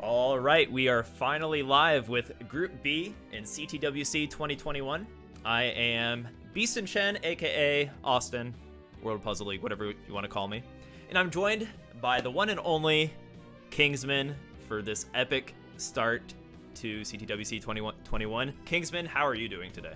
All right, we are finally live with Group B in CTWC 2021. I am Beastin Chen, aka Austin, World Puzzle League, whatever you want to call me. And I'm joined by the one and only Kingsman for this epic start to CTWC 2021. Kingsman, how are you doing today?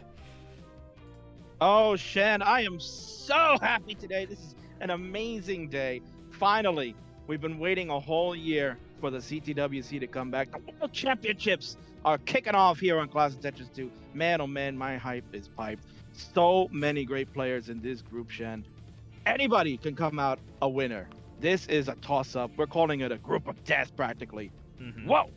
Oh, Shen, I am so happy today. This is an amazing day. Finally, we've been waiting a whole year for the CTWC to come back. The World Championships are kicking off here on Classic Tetris 2. Man, oh man, my hype is piped. So many great players in this group, Shen. Anybody can come out a winner. This is a toss-up. We're calling it a group of death, practically. Whoa!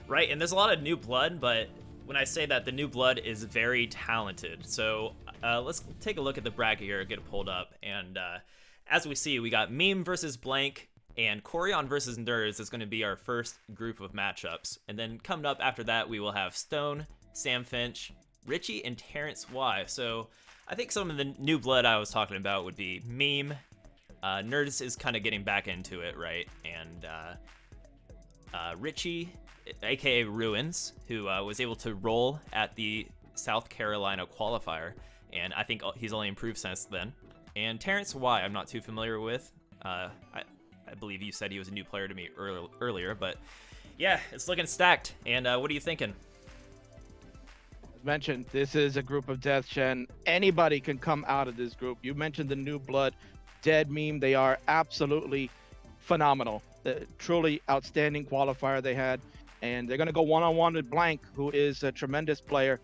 Right, and there's a lot of new blood, but when I say that, the new blood is very talented. So let's take a look at the bracket here, get it pulled up. And as we see, we got Meme versus Blank, and Koryan versus Nerdzzzz is going to be our first group of matchups. And then coming up after that, we will have Stone, Sam Finch, Richy, and Terrence Y. So I think some of the new blood I was talking about would be Meme. Nerdzzzz is kind of getting back into it, right? And Richy, aka Ruins, who was able to roll at the South Carolina qualifier, and I think he's only improved since then. And Terrence Y, I'm not too familiar with. I believe you said he was a new player to me earlier, but yeah, it's looking stacked. And what are you thinking? As mentioned, this is a group of death, Shen. Anybody can come out of this group. You mentioned the new blood, Dead Meme. They are absolutely phenomenal. Truly outstanding qualifier they had. And they're going to go one-on-one with Blank, who is a tremendous player.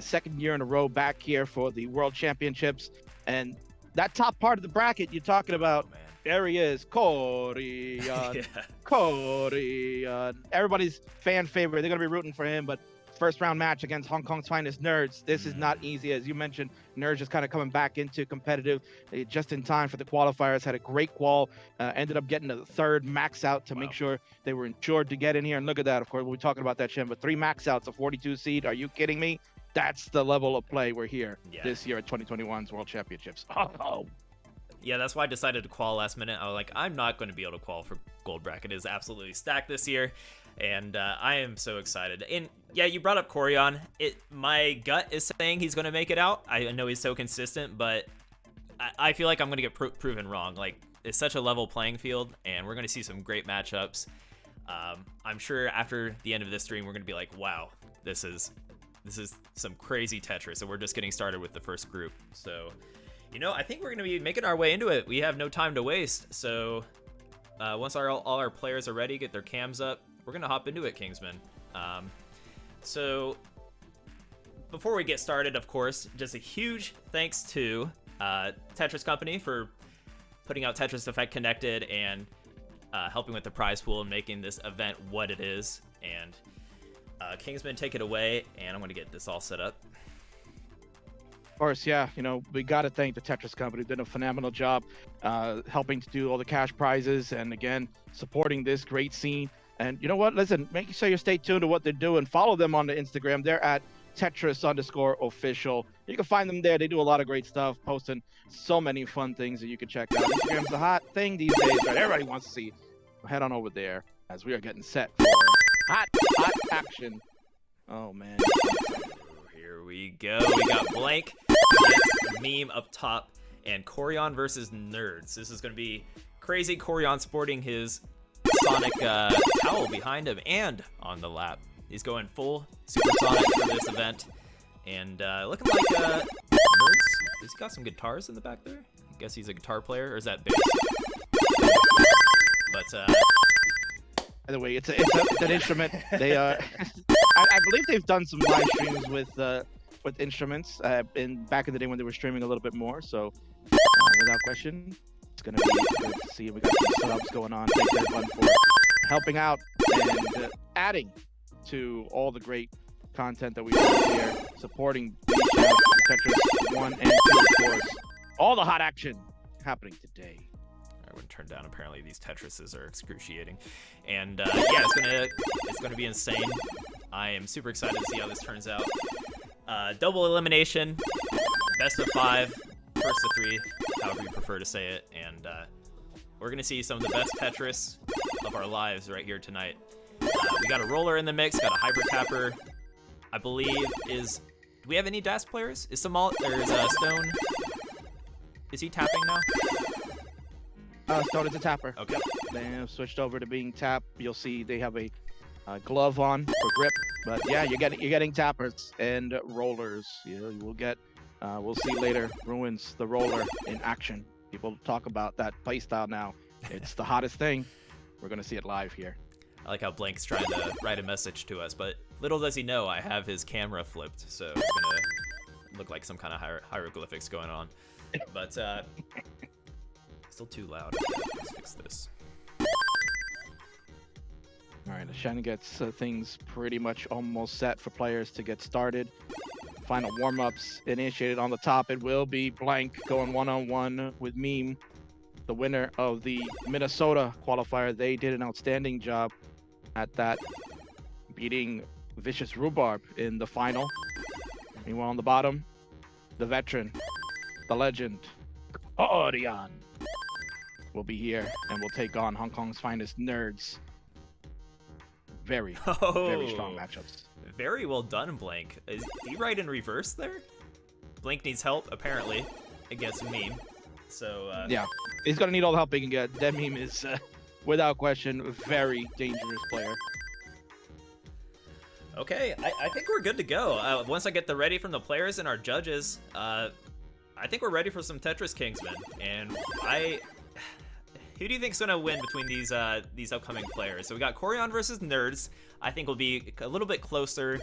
Second year in a row back here for the World Championships. And that top part of the bracket you're talking about, there he is, Koryan. Yeah. Koryan. Everybody's fan favorite. They're going to be rooting for him, but first round match against Hong Kong's finest Nerdzzzz. This is not easy. As you mentioned, Nerdzzzz is kind of coming back into competitive just in time for the qualifiers. Had a great qual. Ended up getting a third max out to make sure they were insured to get in here. And look at that. Of course, we'll be talking about that, Shen, but 3 max outs, a 42 seed. Are you kidding me? That's the level of play we're here this year at 2021's World Championships. Oh. Yeah, that's why I decided to qual last minute. I was like, I'm not going to be able to qual for Gold Bracket. It is absolutely stacked this year, and I am so excited. And yeah, you brought up Koryan. My gut is saying he's going to make it out. I know he's so consistent, but I feel like I'm going to get proven wrong. Like, it's such a level playing field, and we're going to see some great matchups. I'm sure after the end of this stream, we're going to be like, wow, this is some crazy Tetris, and we're just getting started with the first group. So, you know, I think we're going to be making our way into it. We have no time to waste. So once all our players are ready, get their cams up, we're going to hop into it, Kingsman. So before we get started, of course, just a huge thanks to Tetris Company for putting out Tetris Effect Connected and helping with the prize pool and making this event what it is. And Kingsman, take it away, and I'm going to get this all set up. Of course, yeah. You know, we got to thank the Tetris Company. Did a phenomenal job helping to do all the cash prizes and, again, supporting this great scene. And you know what? Listen, make sure you stay tuned to what they're doing. Follow them on the Instagram. They're at Tetris_official. You can find them there. They do a lot of great stuff, posting so many fun things that you can check out. Instagram's the hot thing these days, right? Everybody wants to see. Head on over there as we are getting set for hot action. Oh, man. Here we go. We got Blank against Meme up top, and Koryan versus Nerdzzzz. This is going to be crazy. Koryan sporting his Sonic towel behind him and on the lap. He's going full Supersonic for this event, and looking like Nerdzzzz. He's got some guitars in the back there. I guess he's a guitar player, or is that bass? But by the way, it's an instrument. They I believe they've done some live streams with instruments back in the day when they were streaming a little bit more. So without question, it's gonna be good to see. We got some subs going on. Thank everyone for helping out and adding to all the great content that we have here, supporting each channel, Tetris 1 and 2, of course. All the hot action happening today. I wouldn't turn down. Apparently, these Tetrises are excruciating, and yeah, it's gonna be insane. I am super excited to see how this turns out. Double elimination, best of 5, first of 3, however you prefer to say it, and we're gonna see some of the best Tetris of our lives right here tonight. We got a roller in the mix, got a hybrid tapper. I believe is. Do we have any DAS players? Is Samal or is Stone? Is he tapping now? Stone is a tapper. Okay. They have switched over to being tap. You'll see they have a glove on for grip. But yeah, you're getting tappers and rollers. You will get. We'll see later. Ruins the roller in action. People talk about that playstyle now. It's the hottest thing. We're gonna see it live here. I like how Blank's trying to write a message to us, but little does he know I have his camera flipped, so it's gonna look like some kind of hieroglyphics going on. But still too loud. Let's fix this. All right, Shen gets things pretty much almost set for players to get started. Final warm-ups initiated on the top. It will be Blank going one-on-one with Meme, the winner of the Minnesota qualifier. They did an outstanding job at that, beating Vicious Rhubarb in the final. Meanwhile, on the bottom, the veteran, the legend, Koryan, will be here and will take on Hong Kong's finest Nerdzzzz. Very strong matchups. Very well done, Blank. Is he right in reverse there? Blank needs help, apparently, against Meme. So, yeah, he's going to need all the help he can get. That Meme is, without question, a very dangerous player. Okay, I think we're good to go. Once I get the ready from the players and our judges, I think we're ready for some Tetris Kingsmen. And who do you think's gonna win between these upcoming players? So we got Koryan versus Nerdzzzz. I think will be a little bit closer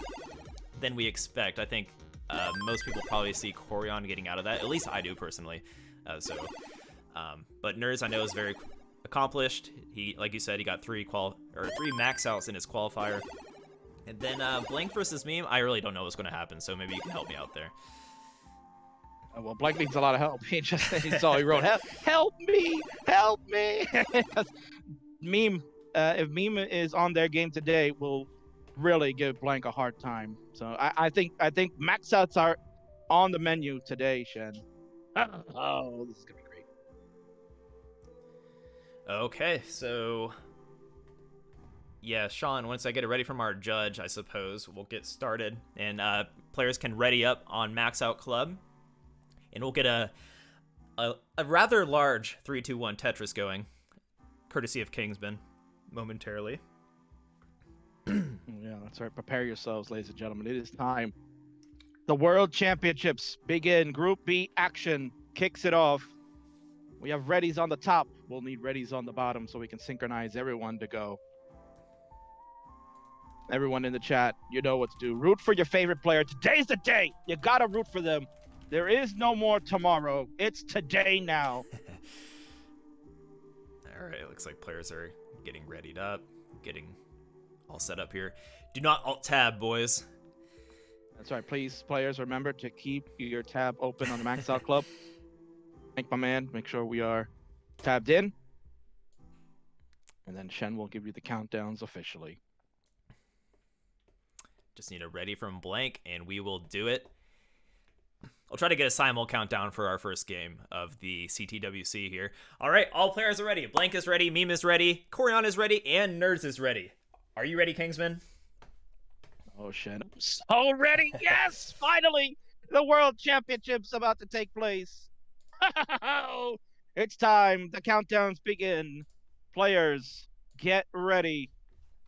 than we expect. I think most people probably see Koryan getting out of that. At least I do personally. But Nerdzzzz I know is very accomplished. He, like you said, he got three max outs in his qualifier. And then Blank versus Meme, I really don't know what's gonna happen. So maybe you can help me out there. Well, Blank needs a lot of help. He saw he wrote, help me, help me. Because Meme, if Meme is on their game today, will really give Blank a hard time. So I think max outs are on the menu today, Shen. Oh, this is gonna be great. Okay, so yeah, Sean, once I get it ready from our judge, I suppose we'll get started, and players can ready up on Max Out Club. And we'll get a rather large 3-2-1 Tetris going, courtesy of Kingsman, momentarily. Yeah, that's right. Prepare yourselves, ladies and gentlemen. It is time. The World Championships begin. Group B action kicks it off. We have readies on the top. We'll need readies on the bottom so we can synchronize everyone to go. Everyone in the chat, you know what to do. Root for your favorite player. Today's the day. You gotta root for them. There is no more tomorrow. It's today now. All right, looks like players are getting readied up, getting all set up here. Do not alt-tab, boys. That's right. Please, players, remember to keep your tab open on the Max Out Club. Thank my man. Make sure we are tabbed in. And then Shen will give you the countdowns officially. Just need a ready from Blank, and we will do it. I'll try to get a simul countdown for our first game of the CTWC here. All right, all players are ready. Blank is ready, Meme is ready, Koryan is ready, and Nerdzzzz is ready. Are you ready, Kingsman? Oh, Shen. I'm so ready. Yes, finally. The World Championship's about to take place. It's time. The countdowns begin. Players, get ready.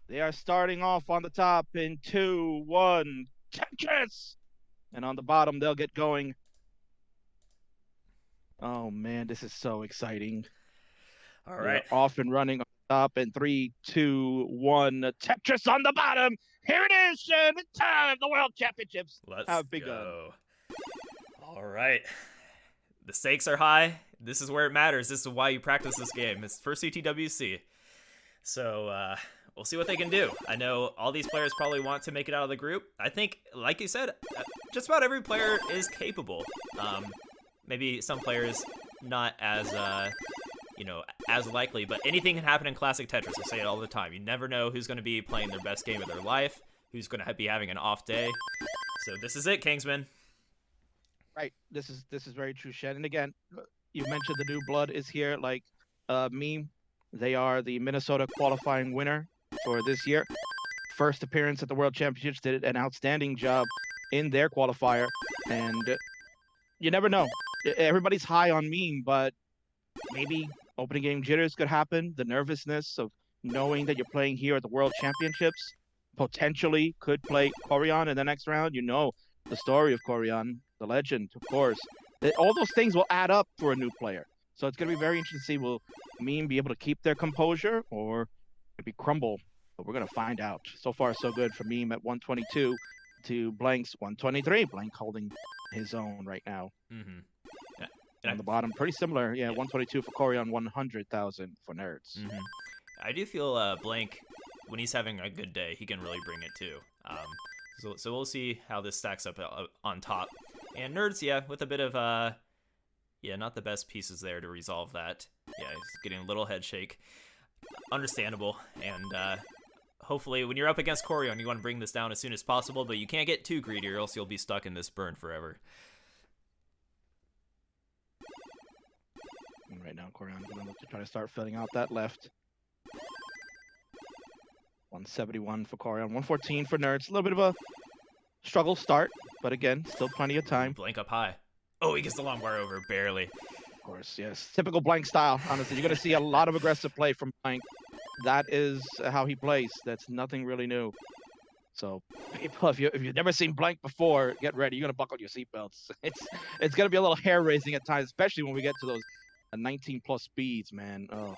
They are starting off on the top in 2, 1, Tetris! And on the bottom, they'll get going. Oh, man, this is so exciting. All right. We're off and running on the top in 3, 2, 1. Tetris on the bottom. Here it is, Shen. It's time. The World Championships have begun. Go. All right. The stakes are high. This is where it matters. This is why you practice this game. It's for CTWC. So, we'll see what they can do. I know all these players probably want to make it out of the group. I think, like you said, just about every player is capable. Maybe some players not as, as likely, but anything can happen in Classic Tetris. I say it all the time. You never know who's going to be playing their best game of their life, who's going to be having an off day. So this is it, Kingsman. Right. This is very true, Shen. And again, you mentioned the new blood is here, like Meme. They are the Minnesota qualifying winner for this year. first appearance at the World Championships, did an outstanding job in their qualifier. And you never know. Everybody's high on Meme, but maybe opening game jitters could happen. The nervousness of knowing that you're playing here at the World Championships potentially could play Koryan in the next round. You know the story of Koryan, the legend, of course. All those things will add up for a new player. So it's going to be very interesting to see, will Meme be able to keep their composure or maybe crumble? But we're going to find out. So far, so good for Meme at 122 to Blank's 123. Blank holding his own right now. Mm-hmm. On the bottom, pretty similar. Yeah, 122 for Koryan, 100,000 for Nerds. Mm-hmm. I do feel Blank, when he's having a good day, he can really bring it too. So we'll see how this stacks up on top. And Nerds, yeah, with a bit of, not the best pieces there to resolve that. Yeah, he's getting a little head shake. Understandable. And hopefully when you're up against Koryan, you want to bring this down as soon as possible, but you can't get too greedy or else you'll be stuck in this burn forever. And right now, Koryan going to look to try to start filling out that left. 171 for Koryan, 114 for Nerds. A little bit of a struggle start, but again, still plenty of time. Blank up high. Oh, he gets the long bar over, barely. Of course, yes. Typical Blank style, honestly. You're going to see a lot of aggressive play from Blank. That is how he plays. That's nothing really new. So, people, if you've never seen Blank before, get ready. You're going to buckle your seatbelts. It's going to be a little hair-raising at times, especially when we get to those 19+ speeds, man. Oh,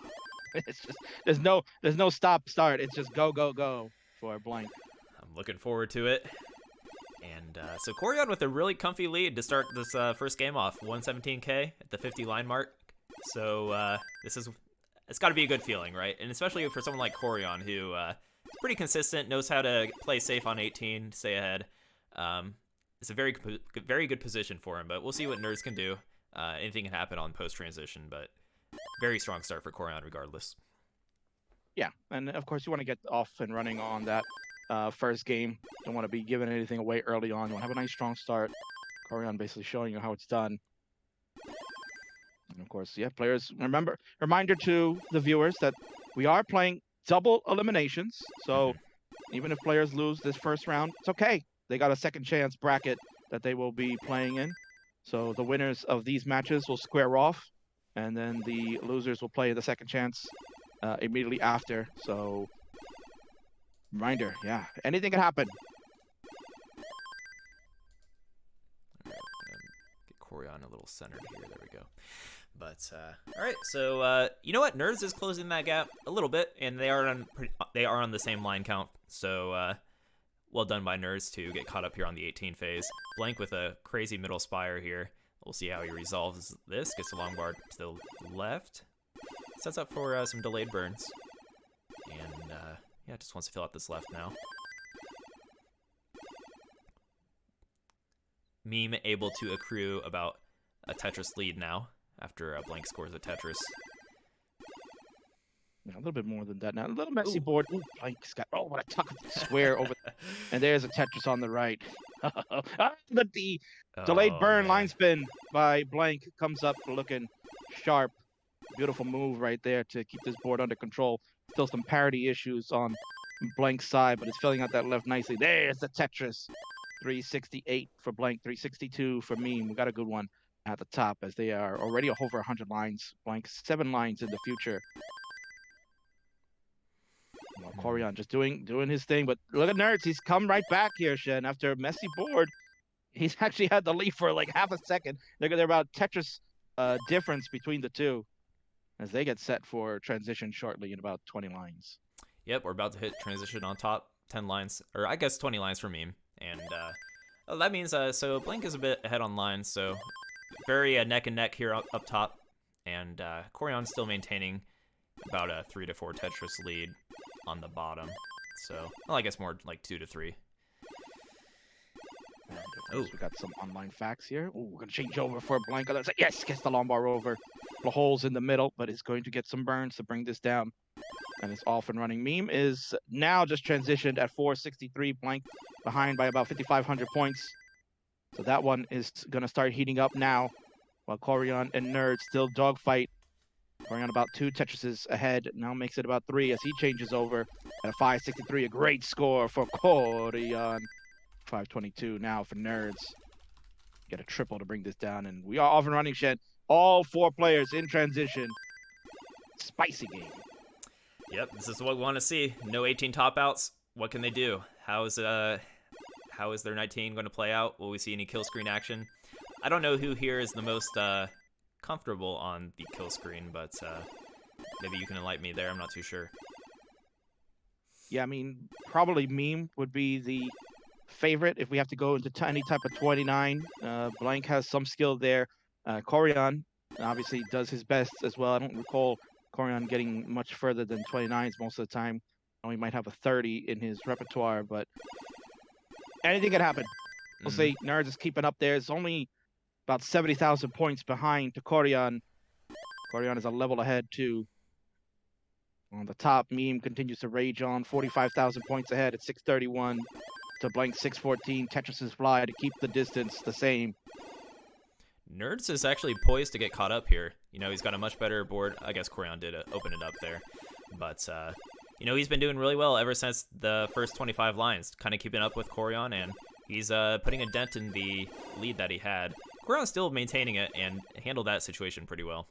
it's just there's no stop start. It's just go go go for Blank. I'm looking forward to it. And so Koryan with a really comfy lead to start this first game off, 117k at the 50 line mark. So it's got to be a good feeling, right? And especially for someone like Koryan, who is pretty consistent, knows how to play safe on 18, stay ahead. It's a very good position for him. But we'll see what Nerds can do. Anything can happen on post-transition, but very strong start for Koryan regardless. Yeah, and of course you want to get off and running on that first game. Don't want to be giving anything away early on. You want to have a nice strong start. Koryan basically showing you how it's done. And of course, yeah, players, reminder to the viewers that we are playing double eliminations. So even if players lose this first round, it's okay. They got a second chance bracket that they will be playing in. So the winners of these matches will square off, and then the losers will play the second chance immediately after. So, reminder, yeah, anything can happen. All right, get Koryan a little centered here. There we go. But all right, so you know what? Nerds is closing that gap a little bit, and they are on the same line count. So. Well done by Nerds to get caught up here on the 18 phase. Blank with a crazy middle spire here. We'll see how he resolves this. Gets a long bar to the left. Sets up for some delayed burns. And yeah, just wants to fill out this left now. Meme able to accrue about a Tetris lead now after Blank scores a Tetris. Yeah, a little bit more than that now. A little messy board. Ooh, Blank's got, oh, what a tuck of the square over. And there's a Tetris on the right. The delayed burn line spin by Blank comes up looking sharp. Beautiful move right there to keep this board under control. Still some parity issues on Blank's side, but it's filling out that left nicely. There's the Tetris. 368 for Blank, 362 for Meme. We got a good one at the top as they are already over 100 lines. Blank 7 lines in the future. Well, Koryan just doing his thing, but look at Nerds. He's come right back here, Shen. After a messy board, he's actually had the lead for like half a second. They're about Tetris difference between the two as they get set for transition shortly in about 20 lines. Yep, we're about to hit transition on top, 10 lines, or I guess 20 lines for Meme. And that means, so Blank is a bit ahead on lines, so very neck and neck here up top. And Koryan's still maintaining about a 3 to 4 Tetris lead on the bottom. So, well, I guess more like 2 to 3. Oh, we got some online facts here. Oh, we're gonna change over for Blank. Let's say yes, gets the long bar over. The holes in the middle, but is going to get some burns to bring this down. And it's off and running. Meme is now just transitioned at 463. Blank behind by about 5,500 points. So that one is gonna start heating up now, while Koryan and Nerds still dogfight. Koryan about 2 Tetrises ahead. Now makes it about 3 as he changes over. At a 563, a great score for Koryan. 522 now for Nerds. Get a triple to bring this down, and we are off and running, Shed. All 4 players in transition. Spicy game. Yep, this is what we want to see. No 18 top outs. What can they do? How is their 19 going to play out? Will we see any kill screen action? I don't know who here is the most comfortable on the kill screen, but maybe you can enlighten me there. I'm not too sure. Yeah, I mean, probably Meme would be the favorite if we have to go into any type of 29. Blank has some skill there. Koryan obviously does his best as well. I don't recall Koryan getting much further than 29s most of the time. He might have a 30 in his repertoire, but anything can happen. We'll see. Nerds is keeping up there. It's only about 70,000 points behind to Koryan. Koryan is a level ahead too. On the top, Meme continues to rage on. 45,000 points ahead at 631 to Blank 614. Tetris's fly to keep the distance the same. Nerds is actually poised to get caught up here. You know, he's got a much better board. I guess Koryan did open it up there. But, you know, he's been doing really well ever since the first 25 lines, kind of keeping up with Koryan, and he's putting a dent in the lead that he had. Koryan's still maintaining it and handled that situation pretty well.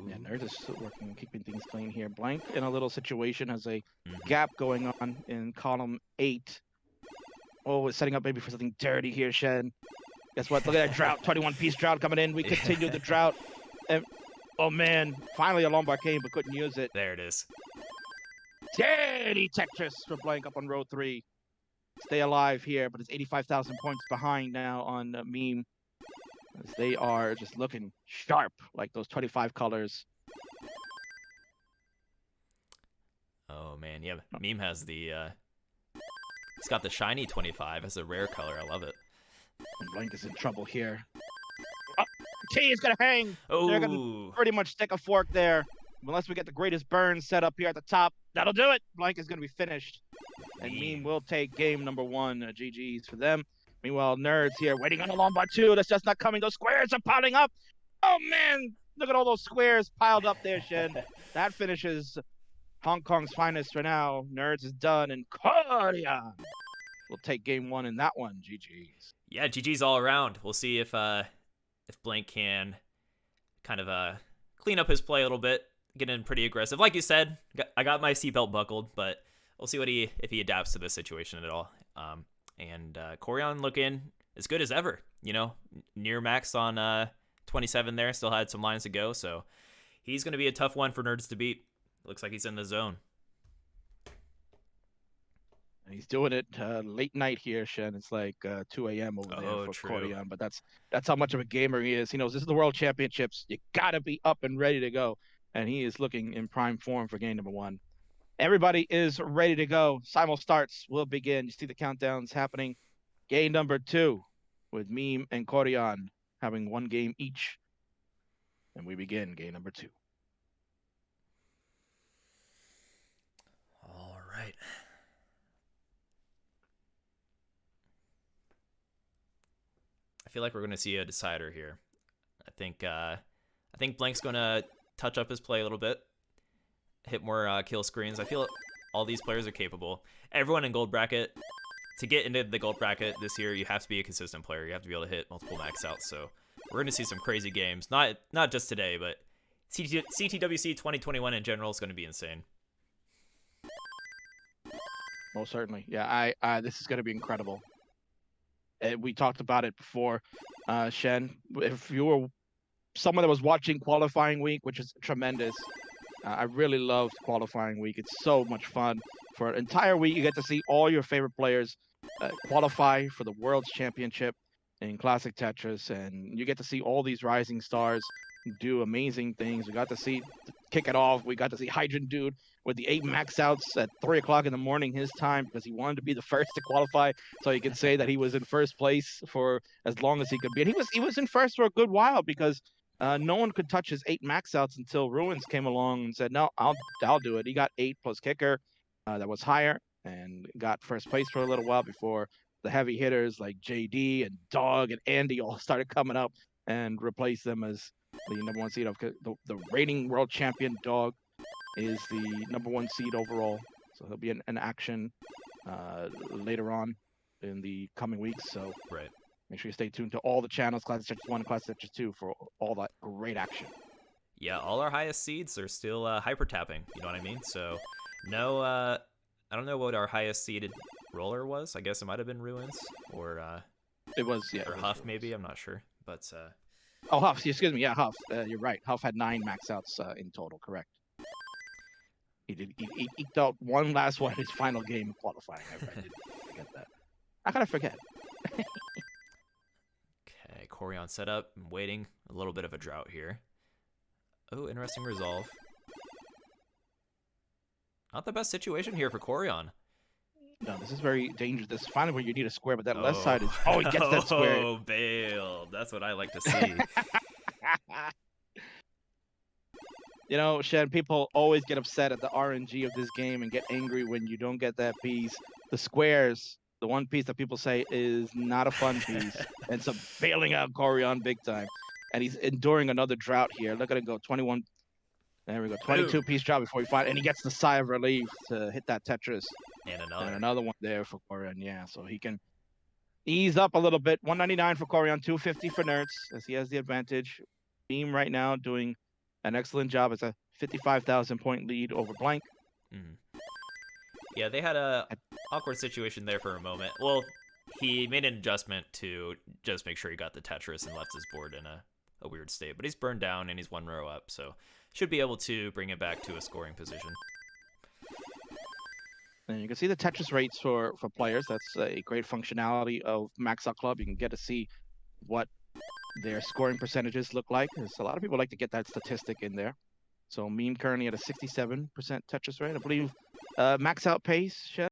Yeah, Nerds is working, keeping things clean here. Blank in a little situation, has a gap going on in column 8. Oh, it's setting up maybe for something dirty here, Shen. Guess what? Look at that drought. 21-piece drought coming in. We continue the drought. And, oh, man. Finally, a Lombard came, but couldn't use it. There it is. Dirty Tetris for Blank up on row 3. Stay alive here, but it's 85,000 points behind now on Meme. As they are just looking sharp, like those 25 colors. Oh, man. Yeah, Meme has the... He's got the shiny 25 as a rare color. I love it. And Blank is in trouble here. Oh, the T is going to hang. Oh. They're going to pretty much stick a fork there. Unless we get the greatest burn set up here at the top. That'll do it. Blank is going to be finished. And Meme will take game number 1. GG's for them. Meanwhile, Nerds here waiting on the Lombard 2. That's just not coming. Those squares are piling up. Oh, man. Look at all those squares piled up there, Shen. That finishes Hong Kong's finest for now. Nerds is done. And Koryan will take game 1 in that one. GG's. Yeah, GG's all around. We'll see if Blank can kind of clean up his play a little bit, get in pretty aggressive. Like you said, I got my seatbelt buckled, but we'll see if he adapts to this situation at all. And Koryan looking as good as ever. You know, near max on 27 there. Still had some lines to go, so he's going to be a tough one for Nerds to beat. Looks like he's in the zone. He's doing it late night here, Shen. It's like 2 a.m. over there for Koryan, but that's how much of a gamer he is. He knows this is the World Championships. You gotta be up and ready to go, and he is looking in prime form for game number 1. Everybody is ready to go. Simul starts will begin. You see the countdowns happening. Game number 2 with Meme and Koryan having 1 game each, and we begin game number 2. All right. I feel like we're going to see a decider here. I think Blank's going to touch up his play a little bit, hit more kill screens. I feel all these players are capable. Everyone in gold bracket, to get into the gold bracket this year, you have to be a consistent player. You have to be able to hit multiple max outs. So we're going to see some crazy games. Not just today, but CTWC 2021 in general is going to be insane. Most certainly. Yeah, this is going to be incredible. We talked about it before, Shen. If you were someone that was watching qualifying week, which is tremendous, I really loved qualifying week. It's so much fun. For an entire week, you get to see all your favorite players qualify for the World's Championship in Classic Tetris, and you get to see all these rising stars do amazing things. We got to see kick it off. We got to see Hydrant Dude with the 8 max outs at 3 o'clock in the morning his time because he wanted to be the first to qualify, so he could say that he was in first place for as long as he could be. And he was in first for a good while because no one could touch his 8 max outs until Ruins came along and said, no, I'll do it. He got 8 plus kicker that was higher and got first place for a little while before the heavy hitters like JD and Dog and Andy all started coming up and replaced them as the number 1 seed of the reigning world champion Dog. is the #1 seed overall. So he'll be in action later on in the coming weeks. So Right. make sure you stay tuned to all the channels, Classic Tetris 1, Classic Tetris 2, for all that great action. Yeah, all our highest seeds are still hyper tapping. You know what I mean? So no, I don't know what our highest seeded roller was. I guess it might have been Ruins or It was, yeah. or It was Huff Ruins. maybe. I'm not sure, but Oh, Huff. Excuse me. Yeah, Huff. You're right. Huff had 9 max outs in total. Correct. He did. He eked out one last one in his final game of qualifying. I did forget that. I kind of forget. okay, Koryan set up. I'm waiting. A little bit of a drought here. Oh, interesting resolve. Not the best situation here for Koryan. No, this is very dangerous. This is finally where you need a square, but that left side is. Oh, he gets that square. Oh, bailed. That's what I like to see. You know, Shen, people always get upset at the RNG of this game and get angry when you don't get that piece. The squares, the one piece that people say is not a fun piece, ends up bailing out Koryan big time. And he's enduring another drought here. Look at him go, 21. There we go, 22-piece drought before he finds, and he gets the sigh of relief to hit that Tetris. And And another one there for Koryan, yeah. So he can ease up a little bit. 199 for Koryan, 250 for Nerdzzzz, as he has the advantage. Team right now doing an excellent job. It's a 55,000 point lead over Blank. Mm. Yeah, they had a awkward situation there for a moment. Well, he made an adjustment to just make sure he got the Tetris and left his board in a weird state. But he's burned down and he's 1 row up, so should be able to bring it back to a scoring position. And you can see the Tetris rates for players. That's a great functionality of Max Out Club. You can get to see what their scoring percentages look like. There's a lot of people like to get that statistic in there. So mean currently at a 67% Tetris rate. I believe max out pace, Chef,